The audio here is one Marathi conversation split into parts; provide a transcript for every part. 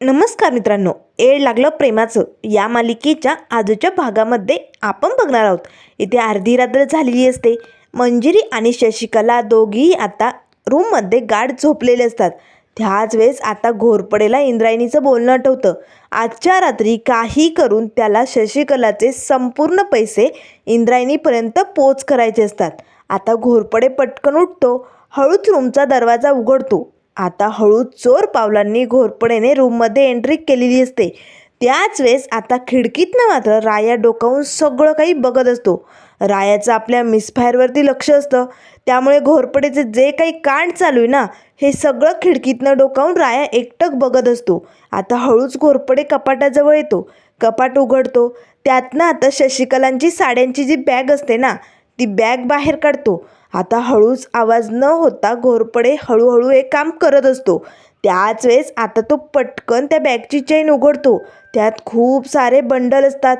नमस्कार मित्रांनो, येड लागलं प्रेमाचं या मालिकेच्या आजच्या भागामध्ये आपण बघणार आहोत. इथे अर्धी रात्र झालेली असते. मंजिरी आणि शशिकला दोघीही आता रूममध्ये गाढ झोपलेले असतात. त्याच वेळेस आता घोरपडेला इंद्रायणीचं बोलणं आठवतं. आजच्या रात्री काही करून त्याला शशिकलाचे संपूर्ण पैसे इंद्रायणीपर्यंत पोच करायचे असतात. आता घोरपडे पटकन उठतो, हळूच रूमचा दरवाजा उघडतो. आता हळूच चोर पावलांनी घोरपडेने रूममध्ये एंट्री केलेली असते. त्याच वेळेस आता खिडकीतनं मात्र राया डोकावून सगळं काही बघत असतो. रायाचं आपल्या मिसफायरवरती लक्ष असतं, त्यामुळे घोरपडेचे जे काही कांड चालू आहे ना, हे सगळं खिडकीतनं डोकावून राया एकटक बघत असतो. आता हळूच घोरपडे कपाटाजवळ येतो, कपाट उघडतो. त्यातनं आता शशिकलांची साड्यांची जी बॅग असते ना, ती बॅग बाहेर काढतो. आता हळूच आवाज न होता घोरपडे हळूहळू एक काम करत असतो. त्याच वेळेस आता तो पटकन त्या बॅगची चेन उघडतो. त्यात खूप सारे बंडल असतात.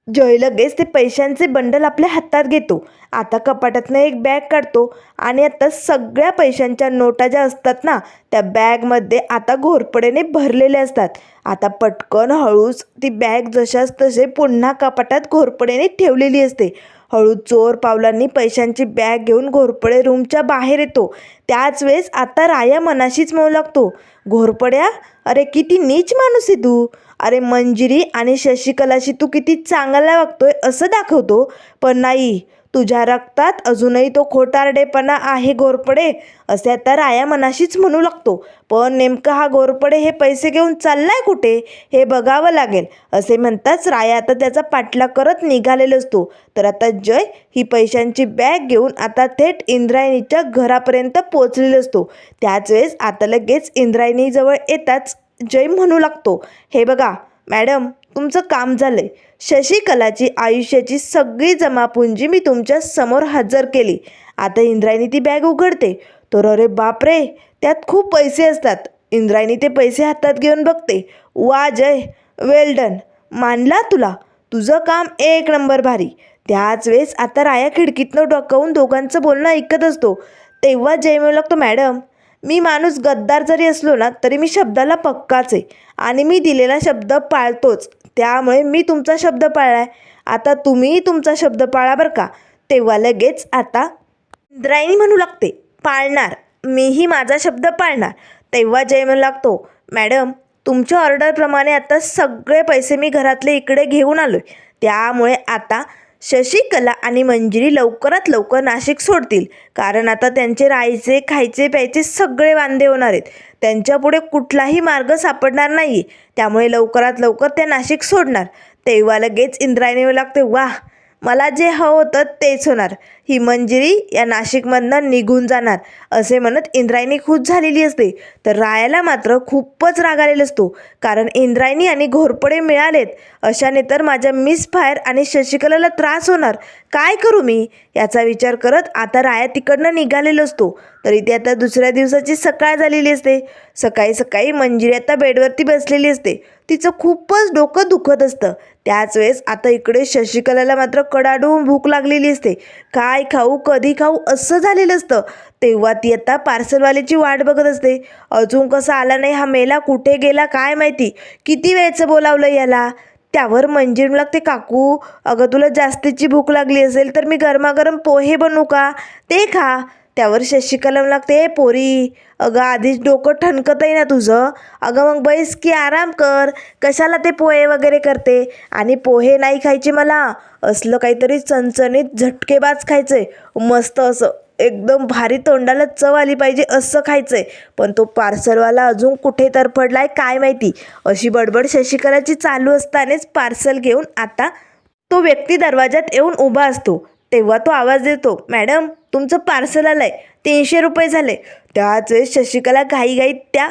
जय लगेच ते पैशांचे बंडल आपल्या हातात घेतो. आता कपाटातनं एक बॅग काढतो आणि आता सगळ्या पैशांच्या नोटा ज्या असतात ना, त्या बॅगमध्ये आता घोरपडेने भरलेले असतात. आता पटकन हळूच ती बॅग जशाच तसे पुन्हा कपाटात घोरपडेने ठेवलेली असते. हळूच चोर पावलांनी पैशांची बॅग घेऊन घोरपडे रूमच्या बाहेर येतो. त्याच वेळेस आता राया मनाशीच म्हणू लागतो, घोरपड्या, अरे किती नीच माणूस आहे तू. अरे मंजिरी आणि शशिकलाशी तू किती चांगला वागतोय असं दाखवतो, पण नाही, तुझ्या रक्तात अजूनही तो खोटारडेपणा आहे घोरपडे, असे आता राया मनाशीच म्हणू लागतो. पण नेमकं हा घोरपडे हे पैसे घेऊन चाललाय कुठे हे बघावं लागेल, असे म्हणताच राया आता त्याचा पाठलाग करत निघालेला असतो. तर आता जय ही पैशांची बॅग घेऊन आता थेट इंद्रायणीच्या घरापर्यंत पोचलेला असतो. त्याच वेळेस आता लगेच इंद्रायणीजवळ येताच जय म्हणू लागतो, हे बघा मॅडम, तुमचं काम झालंय. शशिकलाची आयुष्याची सगळी जमापुंजी मी तुमच्या समोर हजर केली. आता इंद्रायणी ती बॅग उघडते. तर अरे बापरे, त्यात खूप पैसे असतात. इंद्रायणी ते पैसे हातात घेऊन बघते. वा जय, वेल डन, मानला तुला, तुझं काम एक नंबर भारी. त्याच वेळेस आता राया खिडकीतनं डोकावून दोघांचं बोलणं ऐकत असतो. तेव्हा जय म्हणू लागतो, मॅडम, मी माणूस गद्दार जरी असलो ना, तरी मी शब्दाला पक्काच आहे आणि मी दिलेला शब्द पाळतोच. त्यामुळे मी तुमचा शब्द पाळलाय. आता तुम्ही तुमचा शब्द पाळा बरं का. तेव्हा लगेच आता इंद्रायणी म्हणू लागते, पाळणार, मीही माझा शब्द पाळणार. तेव्हा जय म्हणू लागतो, मॅडम, तुमच्या ऑर्डरप्रमाणे आता सगळे पैसे मी घरातले इकडे घेऊन आलो आहे. त्यामुळे आता शशिकला आणि मंजिरी लवकरात लवकर नाशिक सोडतील, कारण आता त्यांचे राहायचे खायचे प्यायचे सगळे वांदे होणार आहेत. त्यांच्यापुढे कुठलाही मार्ग सापडणार नाही. त्यामुळे लवकरात लवकर ते नाशिक सोडणार. तेव्हा लगेच इंद्रायणी लागते, वाह, मला जे हवं होतं तेच होणार. ही मंजिरी या नाशिकमधनं निघून जाणार, असे म्हणत इंद्रायणी खुश झालेली असते. तर रायाला मात्र खूपच राग आलेला असतो, कारण इंद्रायणी आणि घोरपडे मिळालेत, अशाने तर माझ्या मिसफायर आणि शशिकलाला त्रास होणार. काय करू मी, याचा विचार करत आता राया तिकडनं निघालेला असतो. तर इथे आता दुसऱ्या दिवसाची सकाळ झालेली असते. सकाळी सकाळी मंजिरी आता बेडवरती बसलेली असते. तिचं खूपच डोकं दुखत असतं. त्याच वेळेस आता इकडे शशिकलाला मात्र कडाडून भूक लागलेली असते. काय खाऊ, कधी खाऊ असं झालेलं असतं. तेव्हा ती आता पार्सलवाल्याची वाट बघत असते. अजून कसा आला नाही, हा मेला कुठे गेला काय माहिती, किती वेळचं बोलावलं याला. त्यावर मंजिरी लागते, काकू, अगं तुला जास्तीची भूक लागली असेल तर मी गरमागरम पोहे बनवू का, ते खा. त्यावर शशिकला लागते, पोरी, अगं आधीच डोकं ठणकत आहे ना तुझं, अगं मग बैस की आराम कर, कशाला ते पोहे वगैरे करते. आणि पोहे नाही खायचे मला, असलं काहीतरी चणचणीत झटकेबाज खायचंय, मस्त असं एकदम भारी तोंडाला चव आली पाहिजे असं खायचंय. पण तो पार्सलवाला अजून कुठे तरफडलाय काय माहिती, अशी बडबड शशिकलाची चालू असतानाच पार्सल घेऊन आता तो व्यक्ती दरवाजात येऊन उभा असतो. तेव्हा तो आवाज देतो, मॅडम, तुमचं पार्सल आलंय, 300 रुपये झाले. त्याच वेळेस शशिकला घाईघाईत त्या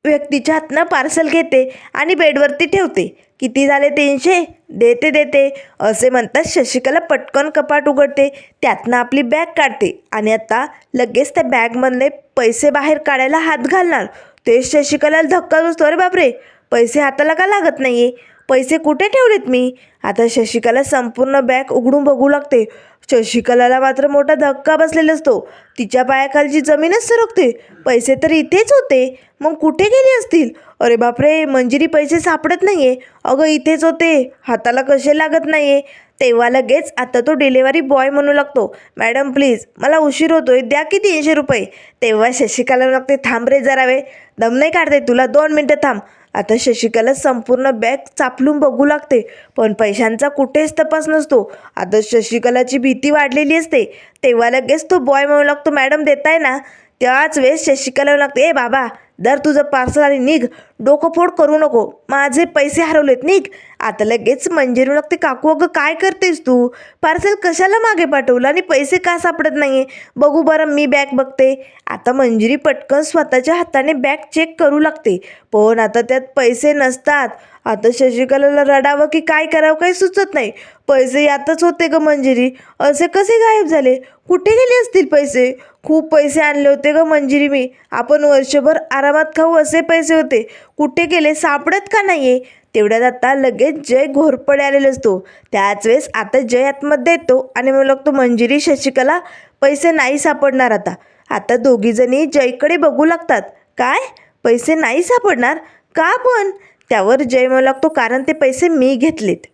व्यक्तीच्या हातनं पार्सल घेते आणि बेडवरती ठेवते. किती झाले, 300, देते देते, असे म्हणतात शशिकला पटकन कपाट उघडते. त्यातनं आपली बॅग काढते आणि आता लगेच त्या बॅगमधले पैसे बाहेर काढायला हात घालणार. ते शशिकलाला धक्का बसतो, अरे बापरे, पैसे हाताला का लागत नाही आहे. पैसे कुठे ठेवलेत मी? आता शशिकला संपूर्ण बॅग उघडून बघू लागते. शशिकलाला मात्र मोठा धक्का बसलेला असतो. तिच्या पायाखालची जमीनच सरकते. पैसे तर इथेच होते, मग कुठे गेले असतील? अरे बापरे, मंजिरी पैसे सापडत नाहीये. अगं इथेच होते, हाताला कसे लागत नाहीये. तेव्हा लगेच आता तो डिलेवरी बॉय म्हणू लागतो, मॅडम प्लीज मला उशीर होतोय, द्या की 300 रुपये. तेव्हा शशिकला लागते, थांब रे जरा वेळ, दम नाही काढते तुला, 2 मिनटं थांब. आता शशिकला संपूर्ण बॅग चापलून बघू लागते, पण पैशांचा कुठेच तपास नसतो. आता शशिकलाची भीती वाढलेली असते. तेव्हा लगेच तो बॉय म्हणू लागतो, मॅडम देताय ना? त्याच वेळेस शशिकला लागते, ए बाबा दर तुझं पार्सल आणि निघ, डोकं फोड करू नको, माझे पैसे हरवलेत, निघ. आता लगेच मंजिरी लागते, काकू अगं काय करतेस तू? पार्सल कशाला मागे पाठवलं आणि पैसे का सापडत नाही? बघू बरं मी बॅग बघते. आता मंजिरी पटकन स्वतःच्या हाताने बॅग चेक करू लागते, पण आता त्यात पैसे नसतात. आता शशिकलाला रडावं की काय करावं काही सुचत नाही. पैसे यातच होते ग मंजिरी, असे कसे गायब झाले? कुठे गेले असतील पैसे? खूप पैसे आणले होते ग मंजिरी मी, आपण वर्षभर आरामात खाऊ असे पैसे होते, कुठे गेले? सापडत का नाहीये? तेवढ्यात आता लगेच जय घोरपडे आलेला असतो. त्याच वेळेस आता जय आतमध्ये येतो आणि मग लागतो, मंजिरी शशिकला पैसे नाही सापडणार. आता आता दोघीजणी जयकडे बघू लागतात. काय पैसे नाही सापडणार का पण? त्यावर जय म्हणू लागतो, कारण ते पैसे मी घेतलेत.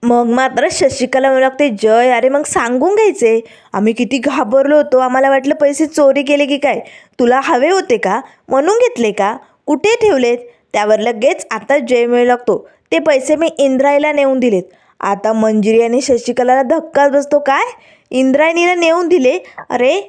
मग मात्र शशिकला म्हणू लागते, जय अरे मग सांगून घ्यायचे, आम्ही किती घाबरलो होतो, आम्हाला वाटलं पैसे चोरी केले की काय, तुला हवे होते का म्हणून घेतले का, कुठे ठेवलेत? त्यावर लगेच आता जय म्हणू लागतो, ते पैसे मी इंद्रायला नेऊन दिलेत. आता मंजिरी आणि शशिकलाला धक्काच बसतो, काय इंद्रायणीला नेऊन दिले? अरे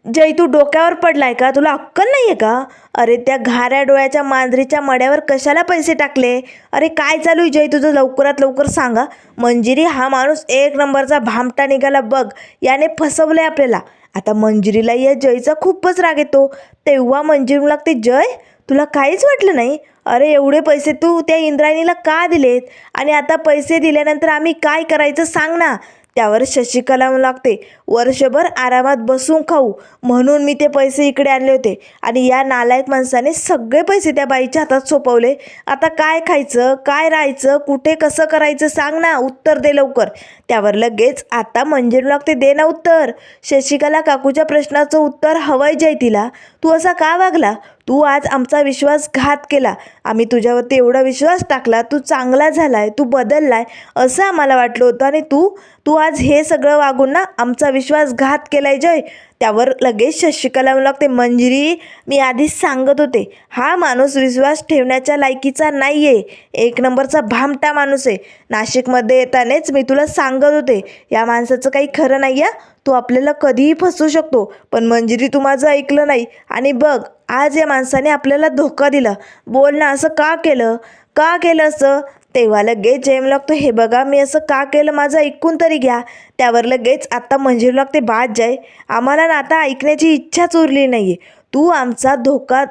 जय तू डोक्यावर पडलाय का? तुला अक्कल नाही आहे का? अरे त्या घाऱ्या डोळ्याच्या मांजरीच्या मड्यावर कशाला पैसे टाकले? अरे काय चालू आहे जय तुझं, लवकरात लवकर सांगा. मंजिरी हा माणूस 1 नंबरचा भामटा निघाला बघ, याने फसवलंय आपल्याला. आता मंजिरीला या जयचा खूपच राग येतो. तेव्हा मंजिरी लागते, जय तुला काहीच वाटलं नाही? अरे एवढे पैसे तू त्या इंद्रायणीला का दिलेत? आणि आता पैसे दिल्यानंतर आम्ही काय करायचं सांग ना. त्यावर शशिकला लागते, वर्षभर आरामात बसून खाऊ म्हणून मी ते पैसे इकडे आणले होते, आणि या नालायक माणसाने सगळे पैसे त्या बाईच्या हातात सोपवले. आता काय खायचं, काय राहायचं, कुठे कसं करायचं सांग ना, उत्तर दे लवकर. त्यावर लगेच आता मंजिरी लागते, दे ना उत्तर. शशिकला काकूच्या प्रश्नाचं उत्तर हवंय जय तिला. तू असा का वागला? तू आज आमचा विश्वासघात केला. आम्ही तुझ्यावरती एवढा विश्वास टाकला, तू चांगला झालाय, तू बदललाय असं आम्हाला वाटलं होतं, आणि तू तू आज हे सगळं वागून ना आमचा विश्वासघात केलाय जय. त्यावर लगेच शशिकला लागते, मंजिरी मी आधीच सांगत होते, हा माणूस विश्वास ठेवण्याच्या लायकीचा नाही आहे, 1 नंबरचा भामटा माणूस आहे. नाशिकमध्ये येतानाच मी तुला सांगत होते, या माणसाचं काही खरं नाही आहे, तो आपल्याला कधीही फसवू शकतो. पण मंजिरी तू माझं ऐकलं नाही, आणि बघ आज या माणसाने आपल्याला धोका दिला. बोल ना, असं का केलं, का केलं असं? तेव्हा लगेच जयम लागतो, हे बघा मी असं का केलं माझं ऐकून तरी घ्या. त्यावर लगेच आता मंजिरी लागते, बाद जय आम्हाला ना आता ऐकण्याची इच्छाच उरली नाही आहे. तू आमचा धोका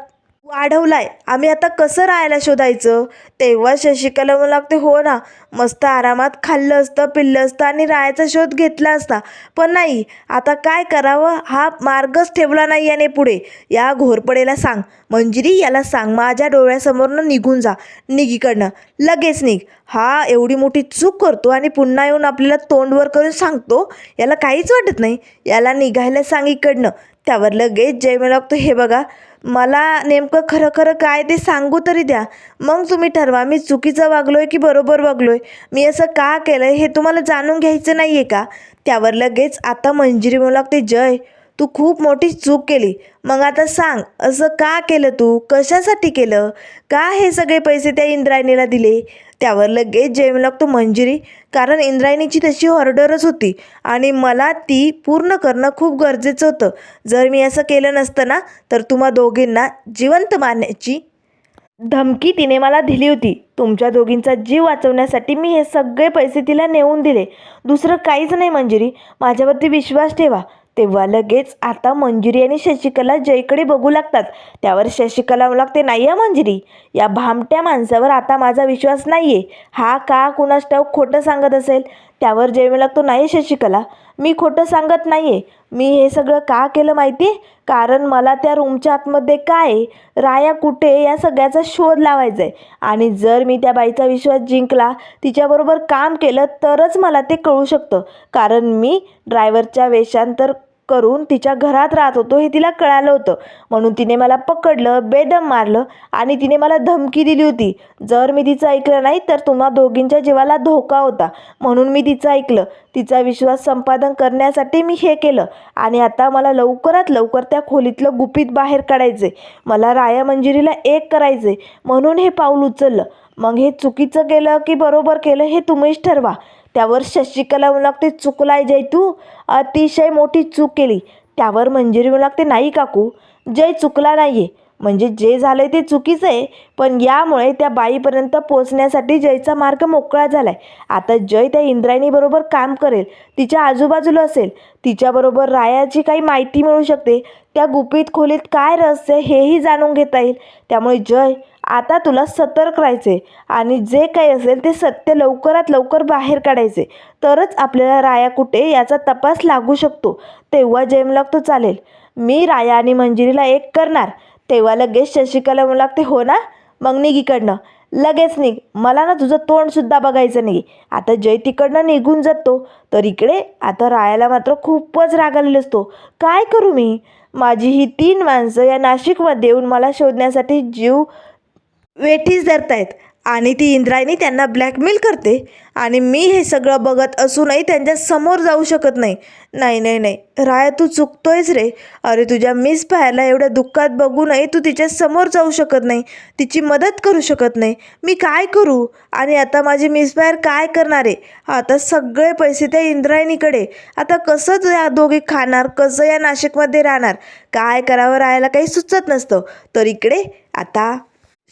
वाढवलाय, आम्ही आता कसं राहायला शोधायचं? तेव्हा शशिकला लागते, हो ना, मस्त आरामात खाल्लं असतं, पिल्लं असतं आणि राहायचा शोध घेतला असता, पण नाही, आता काय करावं हा मार्गच ठेवला नाही याने पुढे. या घोरपडेला सांग, मंजिरी याला सांग, माझ्या डोळ्यासमोरनं निघून जा, निघ इकडनं, लगेच निघ. हा एवढी मोठी चूक करतो आणि पुन्हा येऊन आपल्याला तोंडवर करून सांगतो, याला काहीच वाटत नाही, याला निघायला सांग इकडनं. त्यावर लगेच जय लागतो, हे बघा मला नेमकं खरं खरं काय ते सांगू तरी द्या, मग तुम्ही ठरवा मी चुकीचं वागलोय की बरोबर वागलोय, मी असं का केलं हे तुम्हाला जाणून घ्यायचं नाही आहे का? त्यावर लगेच आता मंजिरी म्हणू लागते, जय तू खूप मोठी चूक केली, मग आता सांग असं का केलं, तू कशासाठी केलं, का हे सगळे पैसे त्या इंद्रायणीला दिले? त्यावर लगेच जय म्हणू लागतो, मंजिरी कारण इंद्रायणीची तशी ऑर्डरच होती आणि मला ती पूर्ण करणं खूप गरजेचं होतं. जर मी असं केलं नसतं ना तर तुम्हा दोघींना जिवंत मारण्याची धमकी तिने मला दिली होती. तुमच्या दोघींचा जीव वाचवण्यासाठी मी हे सगळे पैसे तिला नेऊन दिले, दुसरं काहीच नाही मंजिरी, माझ्यावरती विश्वास ठेवा. तेव्हा लगेच आता मंजिरी आणि शशिकला जयकडे बघू लागतात. त्यावर शशिकला लागते, नाही आहे मंजिरी, या भामट्या माणसावर आता माझा विश्वास नाही आहे, हा का कुणास ठाऊक खोटं सांगत असेल. त्यावर जय लागतो, नाही शशिकला मी खोटं सांगत नाही आहे. मी हे सगळं का केलं माहिती आहे? कारण मला त्या रूमच्या आतमध्ये काय आहे, राया कुठे या सगळ्याचा शोध लावायचा आहे. आणि जर मी त्या बाईचा विश्वास जिंकला, तिच्याबरोबर काम केलं तरच मला ते कळू शकतं. कारण मी ड्रायव्हरच्या वेषांतर करून तिच्या घरात राहत होतो हे तिला कळालं होतं. म्हणून तिने मला पकडलं, बेदम मारलं आणि तिने मला धमकी दिली होती. जर मी तिचं ऐकलं नाही तर तुम्हा दोघींच्या जीवाला धोका होता. म्हणून मी तिचं ऐकलं. तिचा विश्वास संपादन करण्यासाठी मी हे केलं. आणि आता मला लवकरात लवकर त्या खोलीतलं गुपित बाहेर काढायचे. मला राया मंजिरीला एक करायचे, म्हणून हे पाऊल उचललं. मग हे चुकीचं केलं की बरोबर केलं हे तुम्हीच ठरवा. त्यावर शशिकला म्हणू लागते, चुकलाय जय, तू अतिशय मोठी चूक केली. त्यावर मंजिरी म्हणू लागते, नाही काकू, जय चुकला नाही आहे. म्हणजे जे झालं आहे ते चुकीचं आहे, पण यामुळे त्या बाईपर्यंत पोचण्यासाठी जयचा मार्ग मोकळा झाला आहे. आता जय त्या इंद्रायणीबरोबर काम करेल, तिच्या आजूबाजूला असेल, तिच्याबरोबर रायाची काही माहिती मिळू शकते. त्या गुपित खोलीत काय रहस्य आहे हेही जाणून घेता येईल. त्यामुळे जय, आता तुला सतर्क राहायचे आणि जे काही असेल ते सत्य लवकरात लवकर बाहेर काढायचे. तरच आपल्याला राया कुठे याचा तपास लागू शकतो. तेव्हा जय म्हणू लागतो, चालेल, मी राया आणि मंजिरीला एक करणार. तेव्हा लगेच शशिकला म्हणू लागते, हो ना, मग निघ इकडनं, लगेच निघ, मला ना तुझं तोंडसुद्धा बघायचं नाही. आता जय तिकडनं निघून जातो. तर इकडे आता रायाला मात्र खूपच राग आलेला असतो. काय करू मी? माझी ही 3 माणसं या नाशिकमध्ये येऊन मला शोधण्यासाठी जीव वेठीस धरतायत आणि ती इंद्रायणी त्यांना ब्लॅकमेल करते आणि मी हे सगळं बघत असूनही त्यांच्या समोर जाऊ शकत नाही. नाही नाही नाही राया, तू चुकतोयस रे. अरे तुझ्या मिस पाहायला एवढ्या दुःखात बघूनही तू तिच्या समोर जाऊ शकत नाही, तिची मदत करू शकत नाही. मी काय करू? आणि आता माझी मिस बाहेर काय करणार आहे? आता सगळे पैसे त्या इंद्रायणीकडे. आता कसं या दोघी खाणार, कसं या नाशिकमध्ये राहणार? काय करावं रायाला काही सुचत नसतं. तर इकडे आता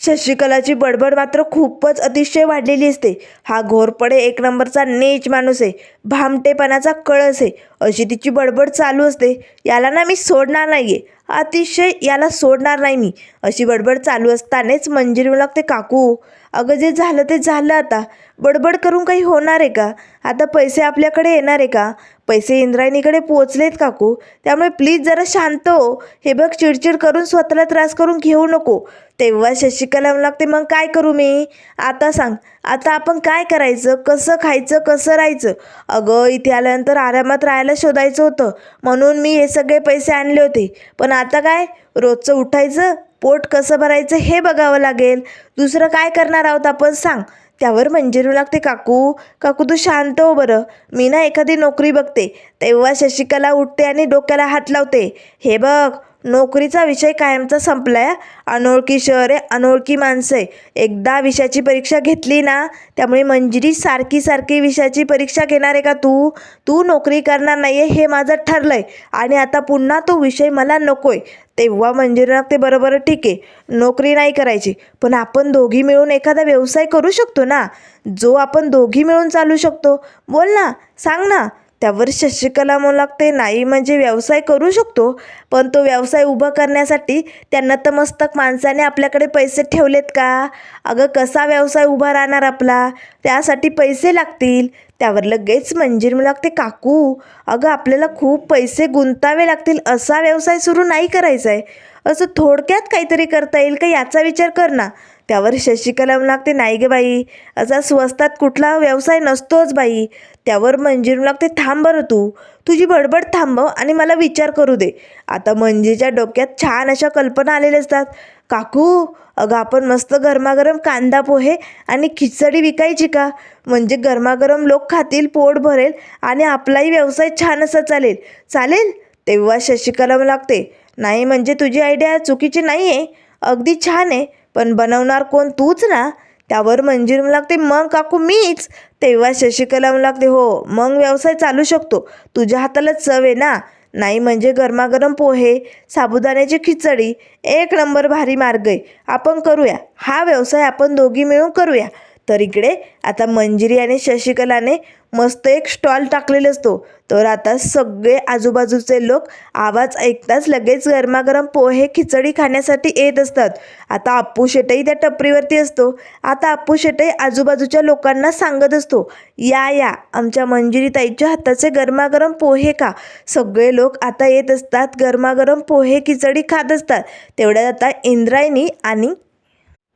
शशिकलाची बडबड मात्र खूपच अतिशय वाढलेली असते. हा घोरपडे 1 नंबरचा नीच माणूस आहे, भामटेपणाचा कळस आहे, अशी तिची बडबड चालू असते. याला ना मी सोडणार नाही आहे, अतिशय याला सोडणार नाही मी, अशी बडबड चालू असतानाच मंजिरी म्हणू लागते, काकू अगं जे झालं ते झालं. आता बडबड करून काही होणार आहे का? आता पैसे आपल्याकडे येणार आहे का? पैसे इंद्रायणीकडे पोचलेत काकू, त्यामुळे प्लीज जरा शांत हो. हे बघ, चिडचिड करून स्वतःला त्रास करून घेऊ नको. तेव्हा शशिकला म्हणू लागते, मग काय करू मी? आता सांग, आता आपण काय करायचं, कसं खायचं, कसं राहायचं? अगं इथे आल्यानंतर आरामात राहायला शोधायचं होतं, म्हणून मी हे सगळे पैसे आणले होते. पण आता काय, रोजचं उठायचं, पोट कसं भरायचं हे बघावं लागेल. दुसरं काय करणार आहोत आपण, सांग. त्यावर मंजिरी लागते, काकू काकू तू शांत हो बरं, मी ना एखादी नोकरी बघते. तेव्हा शशिकला उठते आणि डोक्याला हात लावते. हे बघ, नोकरीचा विषय कायमचा संपलाय. अनोळखी शहर आहे, अनोळखी माणसं आहे. एकदा विषयाची परीक्षा घेतली ना, त्यामुळे मंजिरी सारखी सारखी विषयाची परीक्षा घेणार आहे का तू? तू नोकरी करणार नाही आहे हे माझं ठरलं आहे आणि आता पुन्हा तो विषय मला नको आहे. तेव्हा मंजिरी लागते, बरोबर ठीक आहे, नोकरी नाही करायची, पण आपण दोघी मिळून एखादा व्यवसाय करू शकतो ना, जो आपण दोघी मिळून चालू शकतो. बोल ना, सांग ना. त्यावर शशिकला म्हणू लागते, नाही म्हणजे व्यवसाय करू शकतो, पण तो व्यवसाय उभा करण्यासाठी त्या नतमस्तक माणसाने आपल्याकडे पैसे ठेवलेत का? अगं कसा व्यवसाय उभा राहणार आपला? त्यासाठी पैसे लागतील. त्यावर लगेच मंजिरी म्हणू लागते, काकू अगं आपल्याला खूप पैसे गुंतावे लागतील, असा व्यवसाय सुरू नाही करायचा आहे. असं थोडक्यात काहीतरी करता येईल का याचा विचार कर ना. त्यावर शशिकला म्हणू लागते, नाही गे बाई, असा स्वस्तात कुठला व्यवसाय नसतोच बाई. त्यावर मंजिरी म्हणू लागते, थांब बरं, तुझी बडबड थांबव आणि मला विचार करू दे. आता मंजिरीच्या डोक्यात छान अशा कल्पना आलेल्या असतात. काकू अगं आपण मस्त गरमागरम कांदा पोहे आणि खिचडी विकायची का? म्हणजे गरमागरम लोक खातील, पोट भरेल आणि आपलाही व्यवसाय छान असा चालेल. चालेल? तेव्हा शशिकला म्हणू लागते, नाही म्हणजे तुझी आयडिया चुकीची नाही आहे, अगदी छान आहे, पण बनवणार कोण, तूच ना. त्यावर मंजिरी म्हणू लागते, मग काकू मीच. तेव्हा शशिकला म्हणू लागते, हो मग व्यवसाय चालू शकतो, तुझ्या हाताला चव आहे ना. नाही म्हणजे गरमागरम पोहे, साबुदाण्याची खिचडी, 1 नंबर भारी मार्ग आहे, आपण करूया हा व्यवसाय, आपण दोघी मिळून करूया. तर इकडे आता मंजिरी आणि शशिकलाने मस्त एक स्टॉल टाकलेला असतो. तर आता सगळे आजूबाजूचे लोक आवाज ऐकताच लगेच गरमागरम पोहे खिचडी खाण्यासाठी येत असतात. आता अप्पू शेटही त्या टपरीवरती असतो. आता अप्पू शेटही आजूबाजूच्या लोकांना सांगत असतो, या या आमच्या मंजिरीताईच्या हाताचे गरमागरम पोहे खा. सगळे लोक आता येत असतात, गरमागरम पोहे खिचडी खात असतात. तेवढ्यात आता इंद्रायणी आणि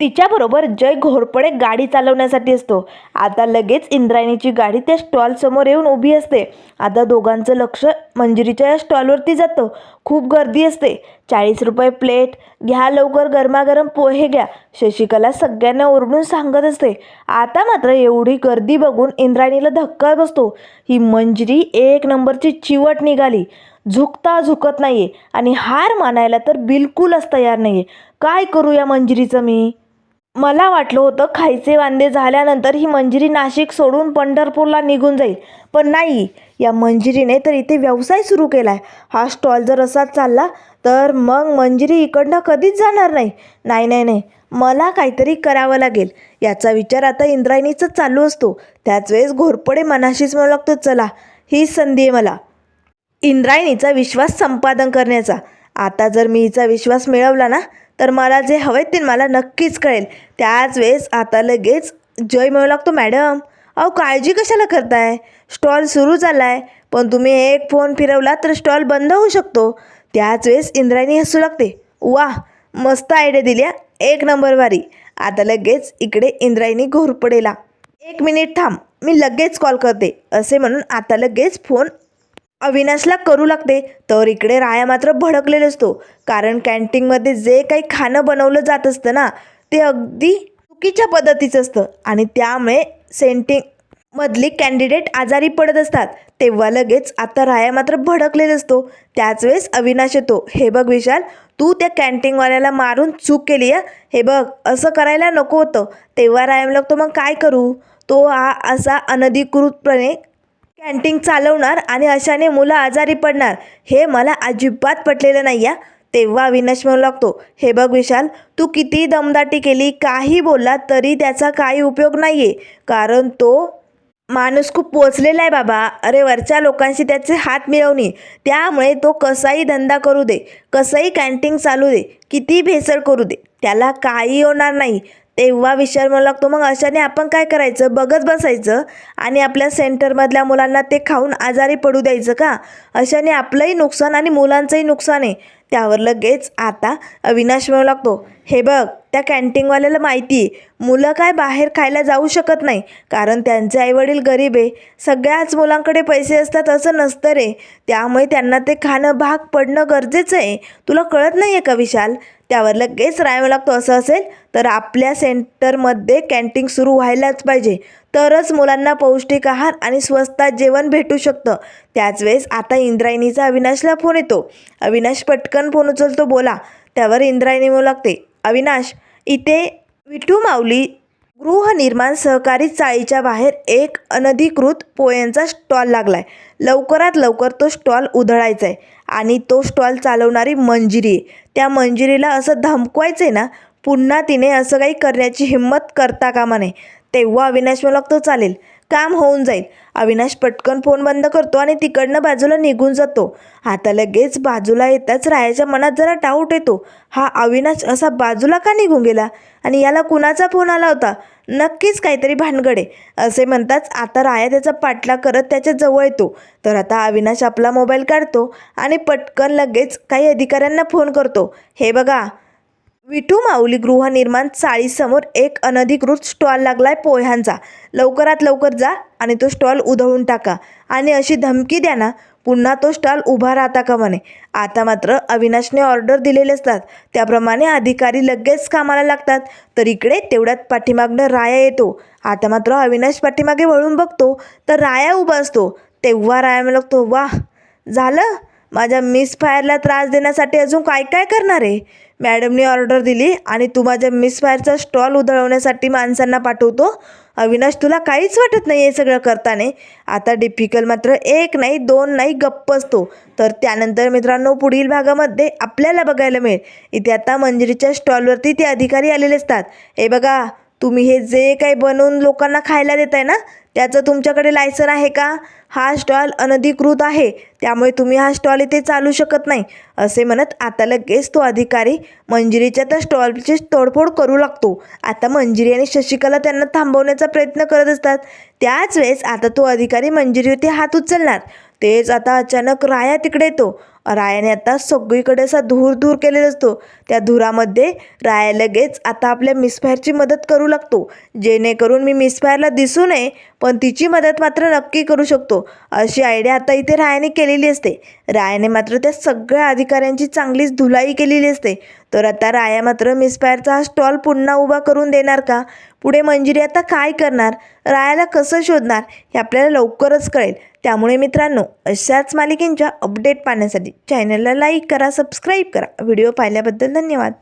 तिच्याबरोबर जय घोरपडे गाडी चालवण्यासाठी असतो. आता लगेच इंद्रायणीची गाडी त्या स्टॉलसमोर येऊन उभी असते. आता दोघांचं लक्ष मंजिरीच्या या स्टॉलवरती जातं. खूप गर्दी असते. 40 रुपये प्लेट, घ्या लवकर गरमागरम पोहे घ्या, शशिकला सगळ्यांना ओरडून सांगत असते. आता मात्र एवढी गर्दी बघून इंद्रायणीला धक्का बसतो. ही मंजिरी एक नंबरची चिवट निघाली. झुकता झुकत नाहीये आणि हार मानायला तर बिलकुलच तयार नाहीये. काय करू या मंजिरीचं मी? मला वाटलं होतं खायचे वांदे झाल्यानंतर ही मंजिरी नाशिक सोडून पंढरपूरला निघून जाईल, पण नाही. या मंजिरीने तर इथे व्यवसाय सुरू केला आहे. हा स्टॉल जर असाच चालला तर मग मंजिरी इकडनं कधीच जाणार नाही. नाही नाही नाही, मला काहीतरी करावं लागेल याचा विचार आता इंद्रायणीचा चालू असतो. त्याच वेळेस घोरपडे मनाशीच म्हणू लागतो, चला हीच संधी आहे मला इंद्रायणीचा विश्वास संपादन करण्याचा. आता जर मी हिचा विश्वास मिळवला ना तर मला जे हवंय ते मला नक्कीच कळेल. त्याच वेळेस आता लगेच जय म्हणू लागतो, मॅडम अहो काळजी कशाला करताय, स्टॉल सुरू झाला आहे, पण तुम्ही एक फोन फिरवला तर स्टॉल बंद होऊ शकतो. त्याच वेळेस इंद्रायणी हसू लागते, वा मस्त आयडिया दिल्या, एक नंबर वारी. आता लगेच इकडे इंद्रायणी घोरपडेला, 1 मिनिट थांब मी लगेच कॉल करते असे म्हणून आता लगेच फोन अविनाशला करू लागते. तर इकडे राया मात्र भडकलेला असतो, कारण कॅन्टीनमध्ये जे काही खाणं बनवलं जात असतं ना ते अगदी चुकीच्या पद्धतीचं असतं आणि त्यामुळे सेंटिंगमधली कॅन्डिडेट आजारी पडत असतात. तेव्हा लगेच आता राया मात्र भडकलेला असतो. त्याच वेळेस अविनाश येतो, हे बघ विशाल, तू त्या कॅन्टीनवाल्याला मारून चूक केली आहे, हे बघ असं करायला नको होतं. तेव्हा राया लागतो, मग काय करू, तो हा असा अनधिकृतपणे कॅन्टीन चालवणार आणि अशाने मुलं आजारी पडणार, हे मला अजिबात पटलेलं नाही या. तेव्हा अविनाश म्हणू लागतो, हे बघ विशाल, तू किती दमदाटी केली, काही बोलला तरी त्याचा काही उपयोग नाही आहे, कारण तो माणूस खूप पोचलेला आहे बाबा. अरे वरच्या लोकांशी त्याचे हात मिळवणी, त्यामुळे तो कसाही धंदा करू दे, कसंही कॅन्टीन चालू दे, किती भेसळ करू दे, त्याला काही होणार नाही. तेव्हा विशाल म्हणू लागतो, मग अशाने आपण काय करायचं, बघत बसायचं आणि आपल्या सेंटरमधल्या मुलांना ते खाऊन आजारी पडू द्यायचं का? अशाने आपलंही नुकसान आणि मुलांचंही नुकसान आहे. त्यावर लगेच आता अविनाश म्हणू लागतो, हे बघ त्या कॅन्टीनवाल्याला माहिती आहे मुलं काय बाहेर खायला जाऊ शकत नाही, कारण त्यांचे आईवडील गरीब आहे. सगळ्याच मुलांकडे पैसे असतात असं नसतं रे, त्यामुळे त्यांना ते खाणं भाग पडणं गरजेचं आहे. तुला कळत नाही आहे का विशाल? त्यावर लगेच राय लागतो, असं असेल तर आपल्या सेंटरमध्ये कॅन्टीन सुरू व्हायलाच पाहिजे, तरच मुलांना पौष्टिक आहार आणि स्वस्तात जेवण भेटू शकतं. त्याच वेळेस आता इंद्रायणीचा अविनाशला फोन येतो. अविनाश पटकन फोन उचलतो, बोला. त्यावर इंद्रायणी म्हणू लागते, अविनाश इथे विठू माऊली गृहनिर्माण सहकारी चाळीच्या बाहेर एक अनधिकृत पोयांचा स्टॉल लागलाय. लवकरात लवकर तो स्टॉल उधळायचा आहे आणि तो स्टॉल चालवणारी मंजिरी आहे. त्या मंजिरीला असं धमकवायचं आहे ना, पुन्हा तिने असं काही करण्याची हिंमत करता कामा नये. तेव्हा अविनाश मला लागतो, चालेल काम होऊन जाईल. अविनाश पटकन फोन बंद करतो आणि तिकडनं बाजूला निघून जातो. आता लगेच बाजूला येताच रायाच्या मनात जरा डाऊट येतो, हा अविनाश असा बाजूला का निघून गेला आणि याला कुणाचा फोन आला होता, नक्कीच काहीतरी भानगड आहे असे म्हणताच आता राया त्याचा पाठलाग करत त्याच्या जवळ येतो. तर आता अविनाश आपला मोबाईल काढतो आणि पटकन लगेच काही अधिकाऱ्यांना फोन करतो, हे बघा विठू माऊली गृहनिर्माण चाळीसमोर एक अनधिकृत स्टॉल लागलाय पोह्यांचा, लवकरात लवकर जा आणि तो स्टॉल उधळून टाका आणि अशी धमकी द्या ना पुन्हा तो स्टॉल उभा राहता का म्हणे. आता मात्र अविनाशने ऑर्डर दिलेले असतात त्याप्रमाणे अधिकारी लगेच कामाला लागतात. तर इकडे तेवढ्यात पाठीमागनं राया येतो. आता मात्र अविनाश पाठीमागे वळून बघतो तर राया उभा असतो. तेव्हा राया म्हणतो, वाह झालं, माझ्या मिसफायरला त्रास देण्यासाठी अजून काय काय करणार आहे. मॅडमने ऑर्डर दिली आणि तू माझ्या मिसफायरचा स्टॉल उधळवण्यासाठी माणसांना पाठवतो. अविनाश तुला काहीच वाटत नाही हे सगळं करताना. आता डिफिकल्ट मात्र 1 नाही 2 नाही गप्प असतो. तर त्यानंतर मित्रांनो पुढील भागामध्ये आपल्याला बघायला मिळेल, इथे आता मंजिरीच्या स्टॉलवरती ते अधिकारी आलेले असतात. हे बघा तुम्ही हे जे काही बनवून लोकांना खायला देताय ना, त्याचं तुमच्याकडे लायसन आहे का? हा स्टॉल अनधिकृत आहे, त्यामुळे तुम्ही हा स्टॉल इथे चालू शकत नाही, असे म्हणत आता लगेच तो अधिकारी मंजिरीच्या त्या स्टॉलची तोडफोड करू लागतो. आता मंजिरी आणि शशिकला त्यांना थांबवण्याचा प्रयत्न करत असतात. त्याच वेळेस आता तो अधिकारी मंजिरीवरती हात उचलणार. तेच आता अचानक राया तिकडे येतो. रायाने आता सगळीकडे असा धूर केलेला असतो. त्या धुरामध्ये राया लगेच आता आपल्या मिसफायरची मदत करू लागतो, जेणेकरून मी मिसफायरला दिसू नये पण तिची मदत मात्र नक्की करू शकतो, अशी आयडिया आता इथे रायाने केलेली असते. रायाने मात्र त्या सगळ्या अधिकाऱ्यांची चांगलीच धुलाई केलेली असते. तर आता राया मात्र मिसफायरचा हा स्टॉल पुन्हा उभा करून देणार का? पुढे मंजिरी आता काय करणार? रायाला कसं शोधणार? हे आपल्याला लवकरच कळेल. त्यामुळे मित्रांनो, अशाच मालिकेंच्या अपडेट पाहण्यासाठी चॅनलला लाईक करा, सबस्क्राईब करा. व्हिडिओ पाहिल्याबद्दल धन्यवाद.